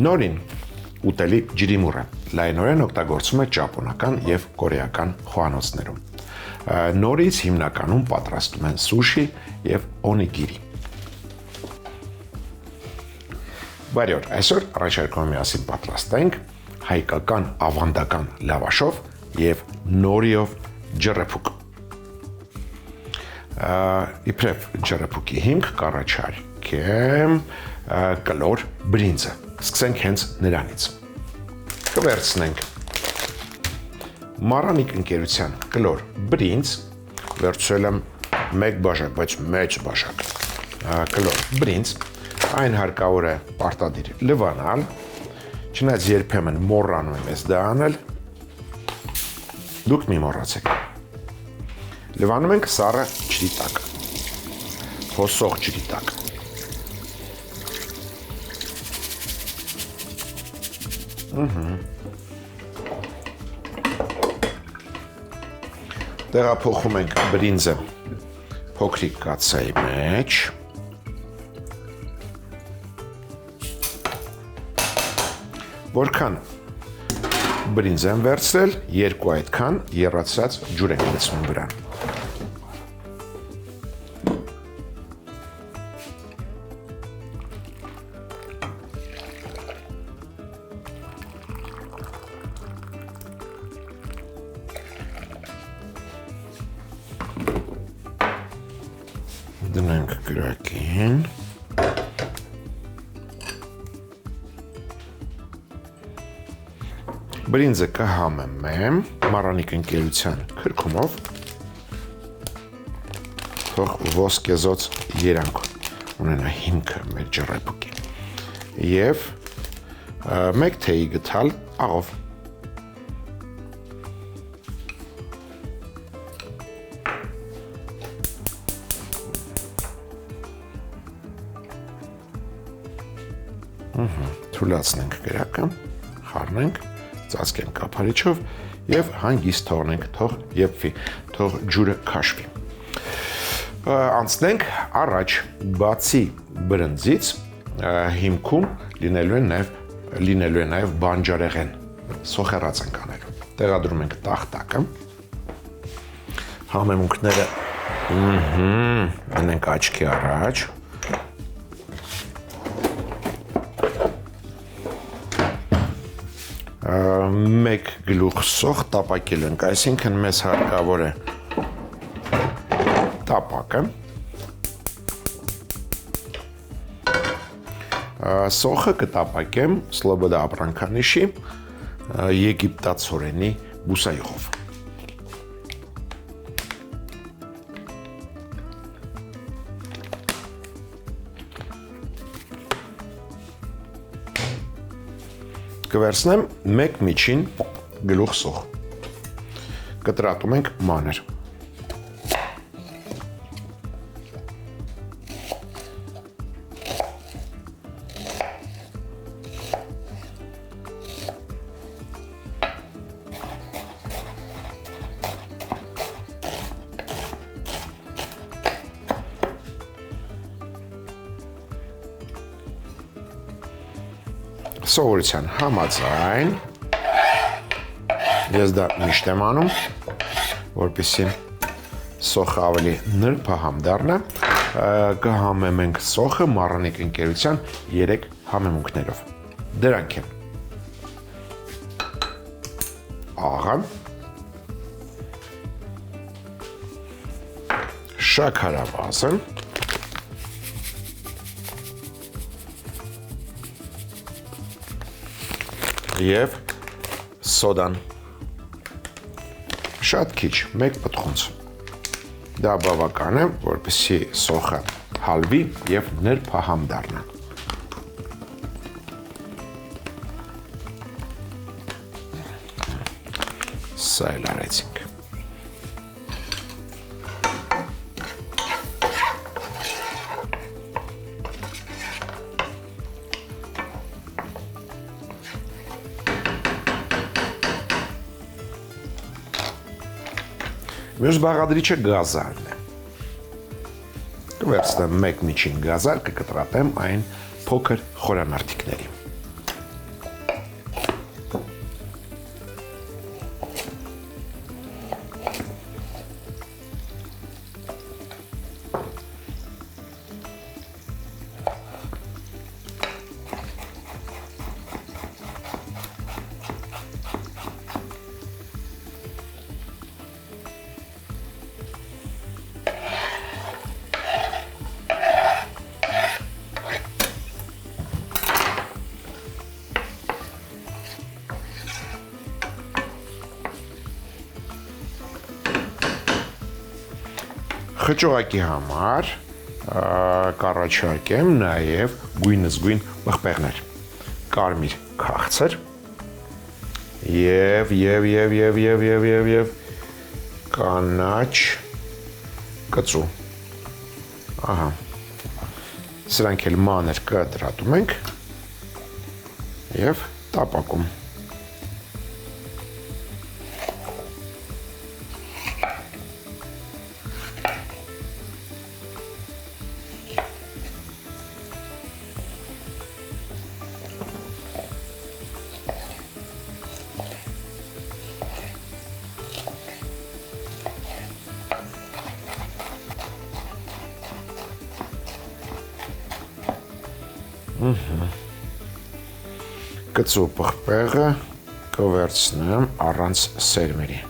Նորին ուտելի ջրիմուռ է, լայնորեն օգտագործվում է ճապոնական և կորեական խոհանոցներում։ Նորից հիմնականում պատրաստում են սուշի և օնիգիրի։ Բարի օր, այսօր առաջարկում եմ միասին պատրաստենք հայկական ավանդական լավաշով և նորիով ջռեփուկ։ Իբրև ջռեփուկի հիմք կառաջարկեմ կլոր բրինձը։ Սկսենք հենց նրանից։ Կվերցնենք Մարանիկ ընկերության կլոր բրինձ, վերցրել եմ 1 բաժակ, բայց մեծ բաժակ կլոր բրինձ, այն հարկավոր է պարտադիր լվանալ, չնայած երբեմն մոռանում եմ ես դա անել, դուք մի մոռացեք։ Լվանում ենք սառը ջրի տակ, հոսող ջրի տակ։ Տեղափոխում ենք բրինձը փոքրիկ կաթսայի մեջ։ Որքան բրինձ եմ վերցրել, 2 այդքան եռացրած ջուր ենք լցնում վրան։ Դնենք կրակին։ Բրինձը կհամեմեմ Մարանիկ ընկերության քրքումով, թող ոսկեզոծ երանք ունենա հիմքը մեր ջռեփուկի և 1 թեյի գթալ աղով։ Թուլացնենք կրակը, խառնենք, ծածկենք կափարիչով և հանգիստ թողնենք, թող եփվի, թող ջուրը քաշվի։ Անցնենք առաջ, բացի բրնձից, հիմքում լինելու է նաև բանջարեղեն, սոխեռած ենք անելու։ Տեղադրում ենք տախտակը, համեմունքները դնենք աչքի առաջ, մեկ գլուխ սոխ տապակել ենք, այսինքն մեզ հարկավոր է տապակը, սոխը կտապակեմ Սլոբոդա Ապրանքանիշի եգիպտացորենի բուսայուղով։ Կվերցնեմ 1 միջին գլուխ սոխ, կտրատում ենք մանր։ Սովորության համաձայն ես դա միշտ եմ անում, որպեսզի սոխը ավելի նրբահամ դառնա, կհամեմենք սոխը Մարանիկ ընկերության 3 համեմունքներով։ Դրանք են աղը, շաքարավազը, և սոդան, շատ քիչ, 1 պտղունց։ Դա բավական է, որպեսզի սոխը հալվի և նրբահամ դառնա։ Սա էլ արեցինք։ Մյուս բաղադրիչը գազարն է։ Կվերցնեմ մեկ միջին գազար, կկտրատեմ այն փոքր խորանարդիկների։ Խճողակի համար կառաջարկեմ նաև գույնզգույն պղպեղներ, կարմիր քաղցր եւ կանաչ կծու։ Ահա։ Սրանք էլ մանր կտրատում ենք եւ տապակում։ Կծու պղպեղը կվերցնեմ առանց սերմերի։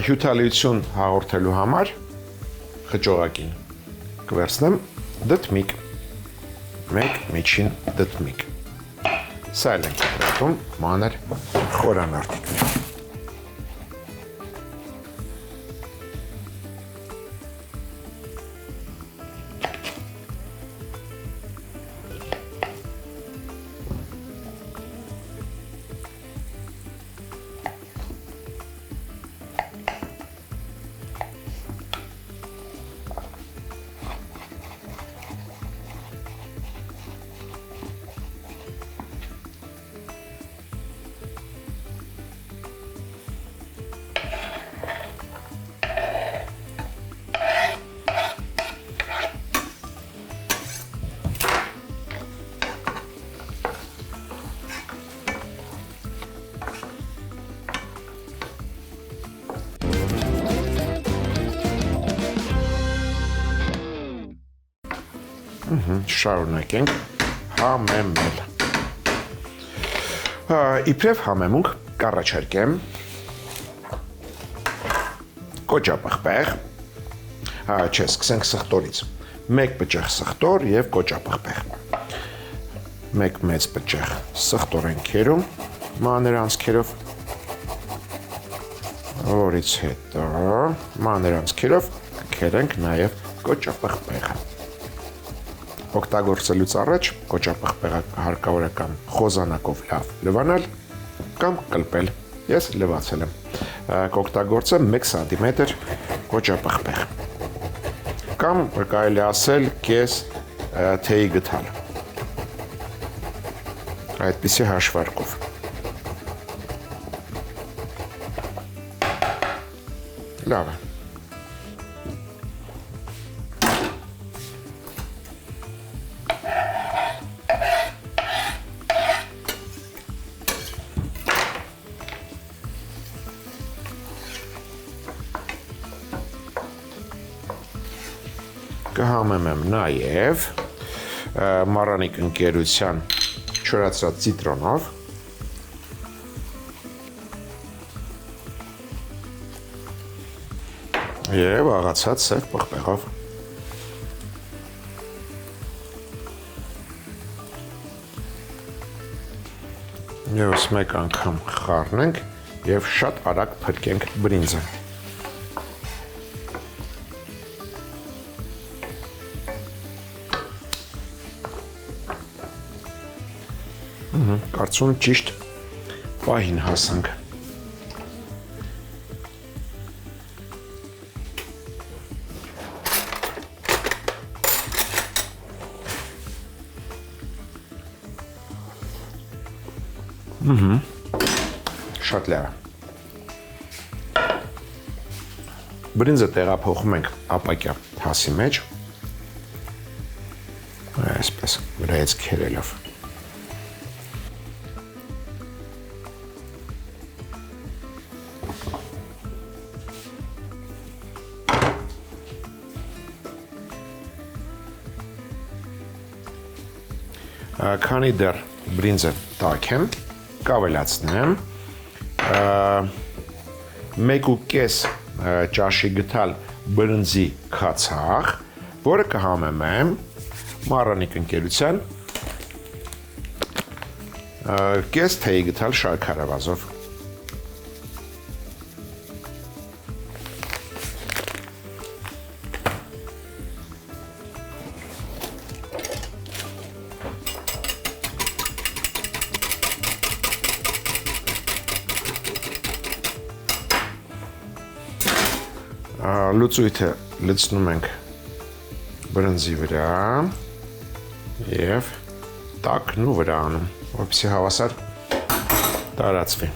Հյութալիություն հաղորդելու համար խճողակին կվերցնեմ դդմիկ, մեկ միջին դդմիկ, սա էլ ենք կտրատում մանր խորանարդիկներ։ Շարունակենք համեմել։ Իբրև համեմունք կառաջարկեմ կոճապղպեղ, չէ, սկսենք սխտորից, մեկ բջեղ սխտոր և կոճապղպեղ, մեկ մեծ բջեղ սխտոր ենք քերում, մանր անցքերով, որից հետո մանր անցքերով կքերենք նաև կոճապղպեղը։ Օգտագործելուց առաջ կոճապղպեղը հարկավոր է կամ խոզանակով լավ լվանալ, կամ կլպել, ես լվացել եմ, կօգտագործեմ 1 սանտիմետր կոճապղպեղ, կամ կարելի ասել կես թեյի գթալ, այդպիսի հաշվարկով։ Լավ է։ Կհամեմեմ նաև Մարանիկ ընկերության չորացրած ցիտրոնով և աղացած սև պղպեղով։ Եվս մեկ անգամ խառնենք և շատ արագ փրկենք բրինձը։ Կարծում ճիշտ պահին հասանք։ Շատ լավ։ Բրինձը տեղափոխում ենք ապակյա հասի մեջ, այսպես վրայից քերելով։ Քանի դեռ բրինձը տաք եմ, կավելացնեմ 1.5 ճաշի գթալ բրնձի քացախ, որը կհամեմեմ մառանիկ ընկերության կես թեյի գթալ շաքարավազով։ Լուծույթը լցնում ենք բրնձի վրա և տաքն ու վրա անում, որպեսզի հավասար տարածվի։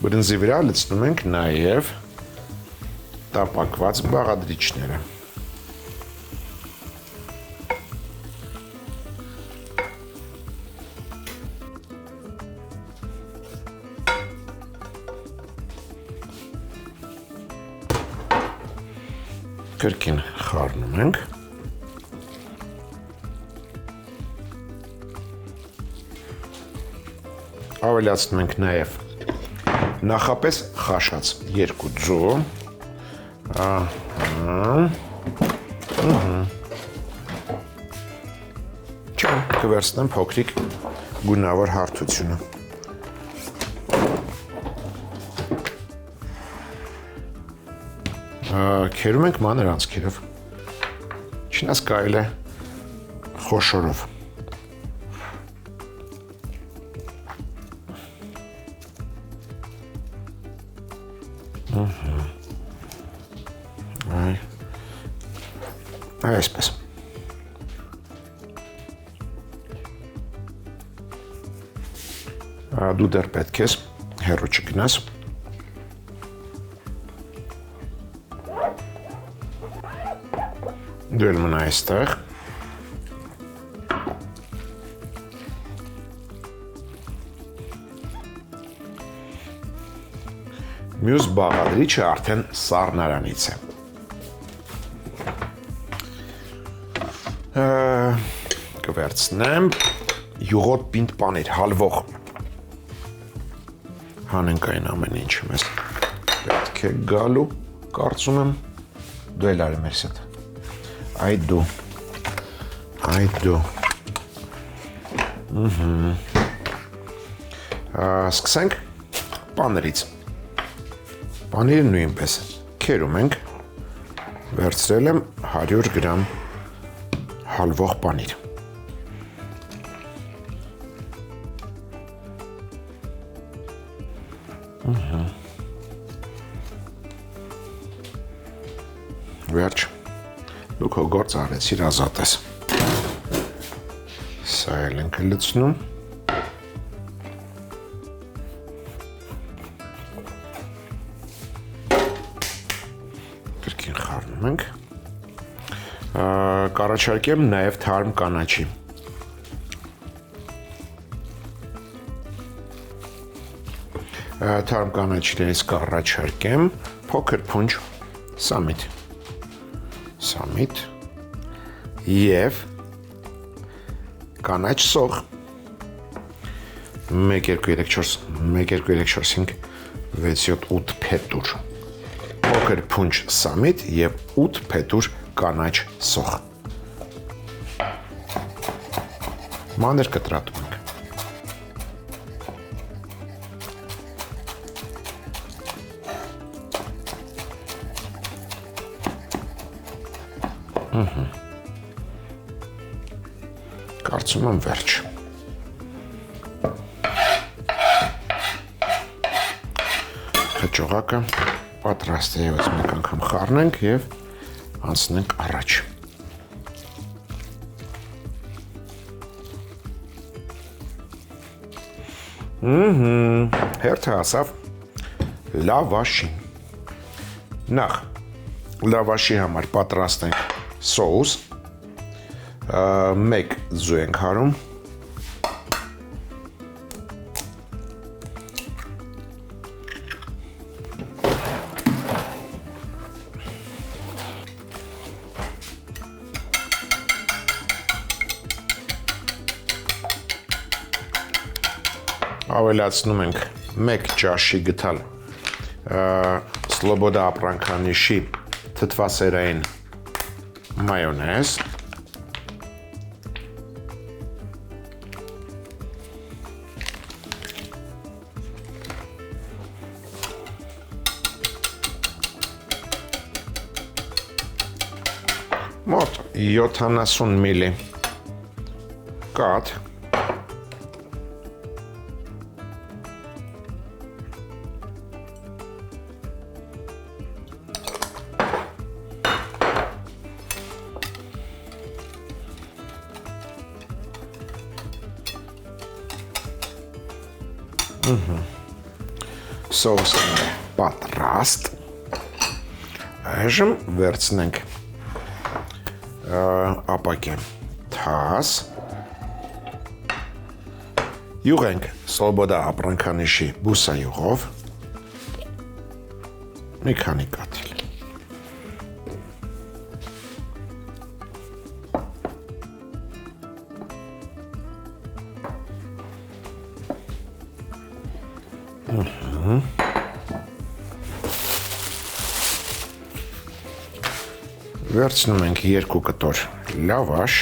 Բրնձի վրա լցնում ենք նաև տապակված բաղադրիչները։ Կրկին խառնում ենք։ Ավելացնում ենք նաև նախապես խաշած 2 ձու։ Կվերցնեմ փոքրիկ գունավոր հարթությունը։ Քերում ենք մանր անցքերով, չնայած կարելի է խոշորով։ Այսպես։ Դու դեռ պետք ես հեռու չգնաս։ Դու էլ մնա այստեղ։ Մյուս բաղադրիչը արդեն սառնարանից է։ Կվերցնեմ յուղոտ պինդ պանիր, հալվող։ Հանենք այն ամեն ինչը մեզ պետք է գալու, կարծում եմ, դու էլ արի մերս հետ։ Այ դու։ Սկսենք պաներից։ Պանիրը նույնպես քերում ենք, վերցրել եմ 100 գրամ հալվող պանիր։ Վերջ։ Դու քո գործ արեցիր, ազատ ես։ Սա էլ ենք լցնում։ Կրկին խառնում ենք։ Կառաջարկեմ նաև թարմ կանաչի։ Թարմ կանաչիներից կառաջարկեմ փոքր փունջ սամիտ և կանաչ սող 1, 2, 3, 4, 1, 2, 3, 4, 5, 6, 7, 8 փետուր, փոքր փունջ սամիտ և 8 փետուր կանաչ սող։ Մանր կտրատում ենք։ Կարծում եմ վերջ։ Հաճողակը պատրաստ է, ևս մեկ անգամ խառնենք և անցնենք առաջ։ Հերթը հասավ լավաշին։ Նախ լավաշի համար պատրաստենք սոուս, 1 ձու ենք հարում, ավելացնում ենք 1 ճաշի գթալ Սլոբոդա ապրանքանիշի թթվասերային մայոնեզ, մոտ 70 միլի կաթ, սոուսը պատրաստ, այժմ վերցնենք ապակե թաս, յուղենք Սլոբոդա ապրանքանիշի բուսայուղով, մի քանի կաթիլ, վերցնում ենք 2 կտոր լավաշ,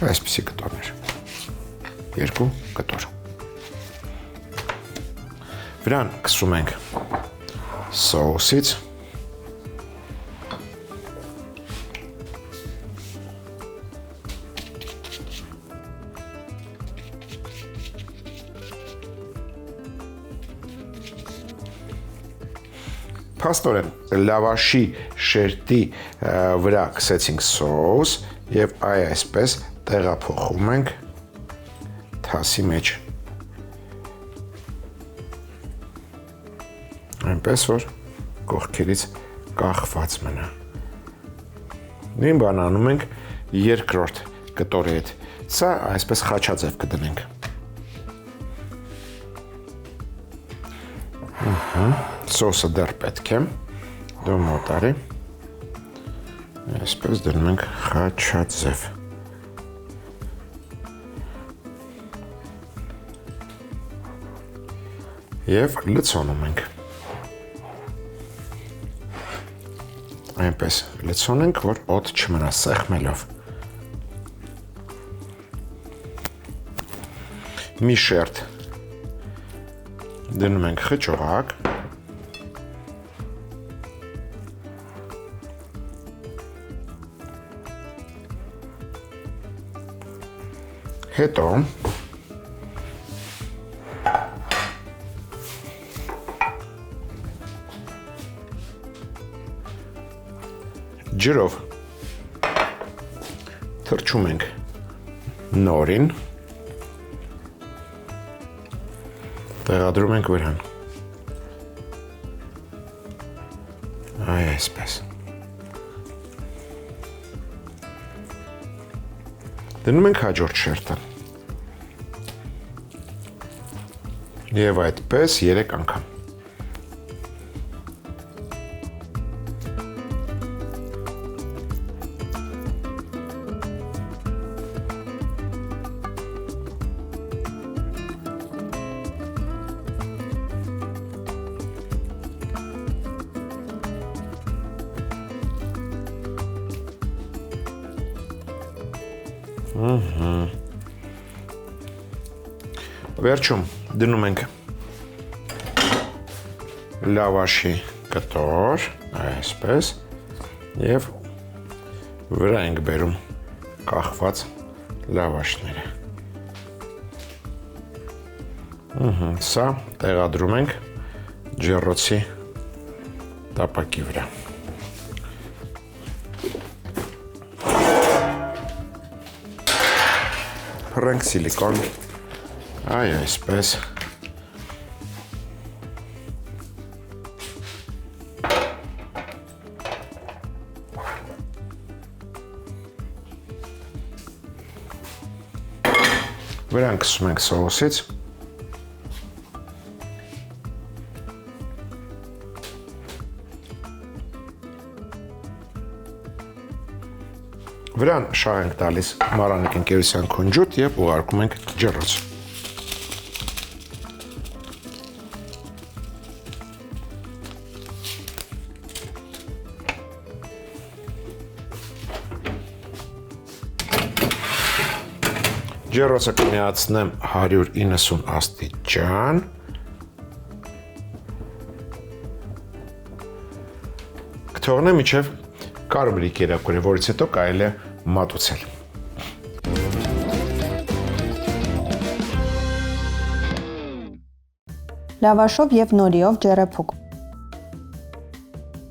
այսպիսի կտորներ, 2 կտոր, վրան կսում ենք սոուսից, փաստորեն լավաշի շերտի վրա կսեցինք սոուս և այսպես տեղափոխում ենք թասի մեջ, այնպես որ կողքերից կախված մնա, նույն բան անում ենք երկրորդ կտորի հետ, սա այսպես խաչաձև կդնենք, սոսը դեռ պետք է, դու մոտ արի, այսպես դնում ենք խաչաձև, և լցոնում ենք, այնպես լցոնենք, որ օդ չմնա սեղմելով, մի շերտ դնում ենք խճողակ, հետո ջրով թրջում ենք նորին, տեղադրում ենք վրան, այսպես, դնում ենք հաջորդ շերտը և այդպես 3 անգամ, վերջում դնում ենք լավաշի կտոր, այսպես, և վրա ենք բերում կախված լավաշները, սա տեղադրում ենք ջեռոցի տապակի վրա, փռենք սիլիկոն, այսպես, վրան կսում ենք սոուսից, վրան շաղ ենք տալիս Մարանիկ ընկերության քունջուտ և ուղարկում ենք ջեռոց։ Ջեռոցը կմիացնեմ 190 աստիճան։ Կթողնեմ մինչև կարմրի կերակուրի, որից հետո կարելի է մատուցել։ Լավաշով և նորիով ջեռեփուկ։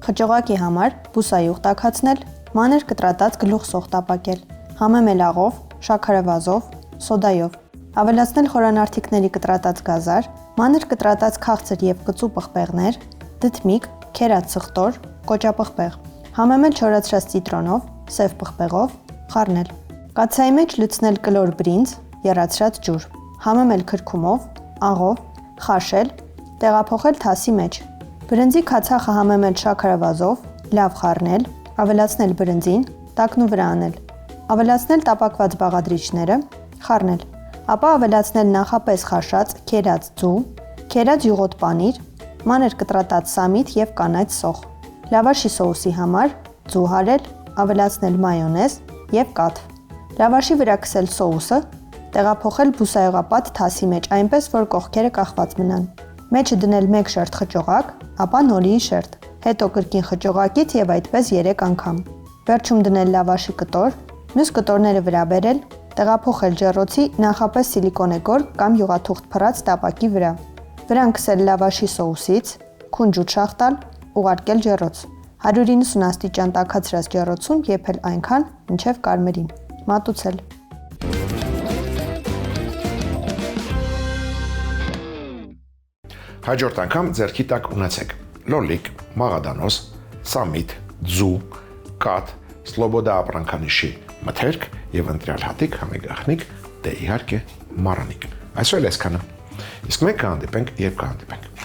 Խճողակի համար բուսայուղ տաքացնել, մանր կտրատած գլուխ սոխ տապակել, համեմել աղով, շաքարավազով, սոդայով, ավելացնել խորանարդիկների կտրատած գազար, մանր կտրատած քաղցր և կծու պղպեղներ, դդմիկ, քերած սխտոր, կոճապղպեղ, համեմել չորացրած ծիտրոնով, սև պղպեղով, խառնել։ Կաթսայի մեջ լցնել կլոր բրինձ, եռացրած ջուր, համեմել քրքումով, աղով, խաշել, տեղափոխել թասի մեջ։ Բրնձի քացախը համեմել շաքարավազով, լավ խառնել, ավելացնել բրնձին, տակնու վրա անել, ավելացնել տապակված բաղադրիչները, խառնել, ապա ավելացնել նախապես խաշած քերած ձու, քերած յուղոտ պանիր, մանր կտրատած սամիթ և կանաչ սոխ։ Լավաշի սոուսի համար ձու հարել, ավելացնել մայոնեզ և կաթ։ Լավաշի վրա քսել սոուսը, տեղափոխել բուսայուղապատ թասի մեջ, այնպես որ կողքերը կախված մնան։ Մեջը դնել 1 շերտ խճողակ, ապա նորիի շերտ, հետո կրկին խճողակից և այդպես 3 անգամ։ Վերջում դնել լավաշի կտոր, մյուս կտորները վրա բերել, տեղափոխել ջեռոցի նախապես սիլիկոնե գորգ կամ յուղաթուղթ փռած տապակի վրա։ Վրան քսել լավաշի սոուսից, քուն ջուր շաղ տալ, ուղարկել ջեռոց։ 190 աստիճան տաքացրած ջեռոցում եփել այնքան, մինչև կարմրի։ Մատուցել։ Հաջորդ անգամ ձեռքի տակ ունեցեք լոլիկ, մաղադանոս, սամիթ, ձու, կաթ, սլոբոդա ապրանքանիշի մթերք և ընտրյալ հատիկ, համեգախնիկ, դե իհարկե մառանիկ։ Այսօր այսքանը։ Իսկ մենք կհանդիպենք, երբ կհանդիպենք։